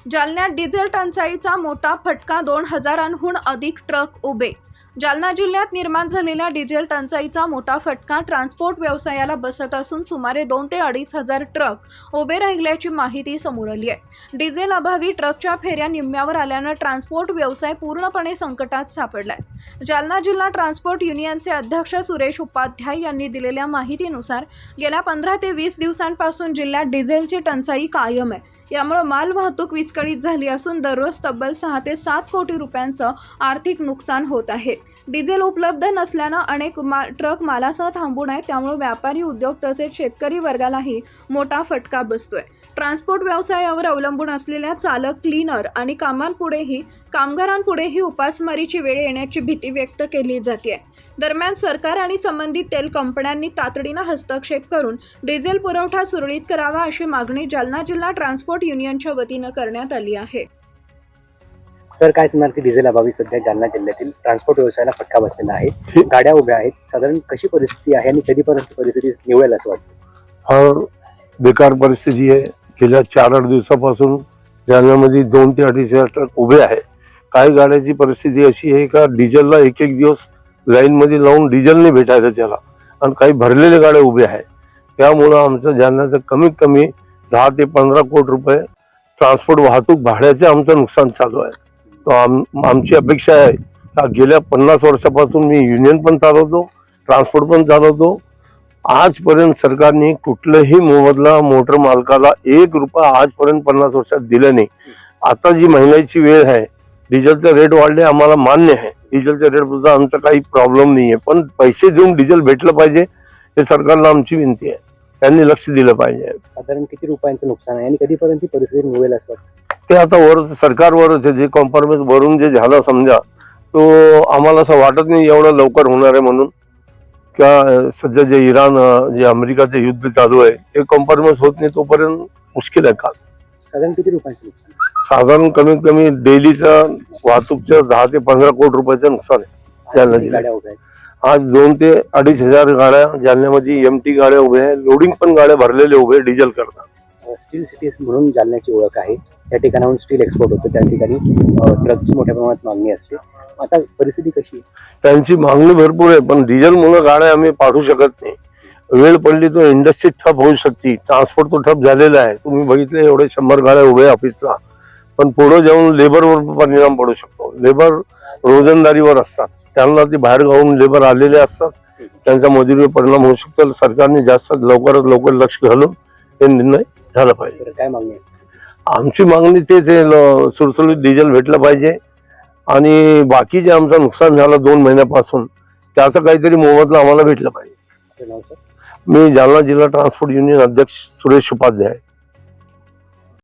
जालन्यात डिझेल टंचाईचा मोठा फटका, 2000हून अधिक ट्रक उभे। जालना जिल्ह्यात निर्माण झालेल्या डिझेल टंचाईचा मोठा फटका ट्रान्सपोर्ट व्यवसायाला बसत असून सुमारे 2 ते 2.5 ट्रक उभे राहिल्याची माहिती समोर आली आहे। डिझेल अभावी ट्रकच्या फेऱ्या निम्म्यावर आल्यानं ट्रान्सपोर्ट व्यवसाय पूर्णपणे संकटात सापडलाय। जालना जिल्हा ट्रान्सपोर्ट युनियनचे अध्यक्ष सुरेश उपाध्याय यांनी दिलेल्या माहितीनुसार गेल्या 15 ते 20 दिवसांपासून जिल्ह्यात डिझेलची टंचाई कायम आहे। यामुळे माल वाहतूक विस्कळीत झाली असून दररोज तब्बल 6 ते 7 कोटी रुपयांचं आर्थिक नुकसान होत आहे। डिझेल उपलब्ध नसल्यानं अनेक ट्रक मालासह थांबून आहेत, त्यामुळे व्यापारी, उद्योग तसेच शेतकरी वर्गालाही मोठा फटका बसतोय। ट्रान्सपोर्ट व्यवसायावर अवलंबून असलेल्या चालक, क्लीनर आणि कामगारांपुढेही उपासमारीची वेळ येण्याची भीती व्यक्त केली जाते। दरम्यान सरकार आणि संबंधित तेल कंपन्यांनी तातडीनं हस्तक्षेप करून डिझेल पुरवठा सुरळीत करावा अशी मागणी जालना जिल्हा ट्रान्सपोर्ट युनियनच्या वतीनं करण्यात आली आहे। सर, काय सांगणार की डिझेल अभावी सध्या जालना जिल्ह्यातील ट्रान्सपोर्ट व्यवसायाला फटका बसलेला आहे, गाड्या उभ्या आहेत, साधारण कशी परिस्थिती आहे आणि कधीपर्यंत परिस्थिती निवळेल असं वाटतं? हा बेकार परिस्थिती आहे। गेल्या 4-8 दिवसापासून जालन्यामध्ये 2 ते 2.5 ट्रक उभे आहे। काही गाड्याची परिस्थिती अशी आहे का डिझेलला एक दिवस लाईन मध्ये लावून डिझेल नाही भेटायचं त्याला, आणि काही भरलेले गाड्या उभे आहे। त्यामुळं आमचं जालन्याचं कमीत कमी 10 ते 15 कोटी रुपये ट्रान्सपोर्ट वाहतूक भाड्याचे आमचं नुकसान चालू आहे। तो आमची अपेक्षा आहे का गेल्या 50 वर्षापासून मी युनियन पण चालवतो, ट्रान्सपोर्ट पण चालवतो, आजपर्यंत सरकारने कुठल्याही मोबदला मोटर मालकाला 1 रुपया आजपर्यंत 50 वर्षात दिलं नाही। आता जी महंगाईची वेळ आहे, डिझेलचे रेट वाढले, आम्हाला मान्य आहे, डिझेलच्या रेट बद्दल आमचा काही प्रॉब्लेम नाही आहे, पण पैसे देऊन डिझेल भेटलं पाहिजे हे सरकारला आमची विनंती आहे। त्यांनी लक्ष दिलं पाहिजे। साधारण किती रुपयांचं नुकसान आहे आणि कधीपर्यंत ही परिस्थिती निवळेल असं वाटतं? ते आता वर सरकारवरच आहे, जे कॉम्प्रोमाइज वरून जे झालं समजा, तो आम्हाला असं वाटत नाही एवढं लवकर होणार आहे म्हणून। किंवा सध्या जे इराण जे अमेरिकाचे युद्ध चालू आहे ते कॉम्प्रोमाइज होत नाही तोपर्यंत मुश्किल आहे काम। साधारण किती रुपयांचं नुकसान? साधारण कमीत कमी डेलीचं वाहतूकचं 10 ते 15 कोटी रुपयाचं नुकसान आहे जालना जिल्ह्यात। गाड्या उभ्या आहेत आज 2 ते 2.5 गाड्या जालन्यामध्ये एमटी गाड्या उभ्या आहे, लोडिंग पण गाड्या भरलेले उभे डिझेल करतात। स्टील सिटी म्हणून जालन्याची ओळख आहे। त्या ठिकाणाहून स्टील एक्सपोर्ट होतं, त्या ठिकाणी ट्रकची मोठ्या प्रमाणात मागणी असते। आता परिस्थिती कशी आहे? त्यांची मागणी भरपूर आहे, पण डिझेलमुळे गाड्या आम्ही पाठवू शकत नाही। वेळ पडली तो इंडस्ट्री ठप होऊ शकते, ट्रान्सपोर्ट तो ठप झालेला आहे। तुम्ही बघितले एवढे 100 गाड्या उभे ऑफिसला, पण पुढे जाऊन लेबरवर परिणाम पडू शकतो। लेबर रोजंदारीवर असतात, त्यांना ते बाहेर गावून लेबर आलेले असतात, त्यांच्या मजुरीवर परिणाम होऊ शकतो। सरकारने जास्त लवकरात लवकर लक्ष घालून हे निर्णय झाला पाहिजे। काय मागणी आहे? आमची मागणी तेच आहे, सुरसुरीत डिझेल भेटलं पाहिजे, आणि बाकी जे आमचं नुकसान झालं 2 महिन्यापासून त्याचं काहीतरी मोबदला आम्हाला भेटलं पाहिजे। आपलं नाव सर? मी जालना जिल्हा ट्रान्सपोर्ट युनियन अध्यक्ष सुरेश उपाध्याय।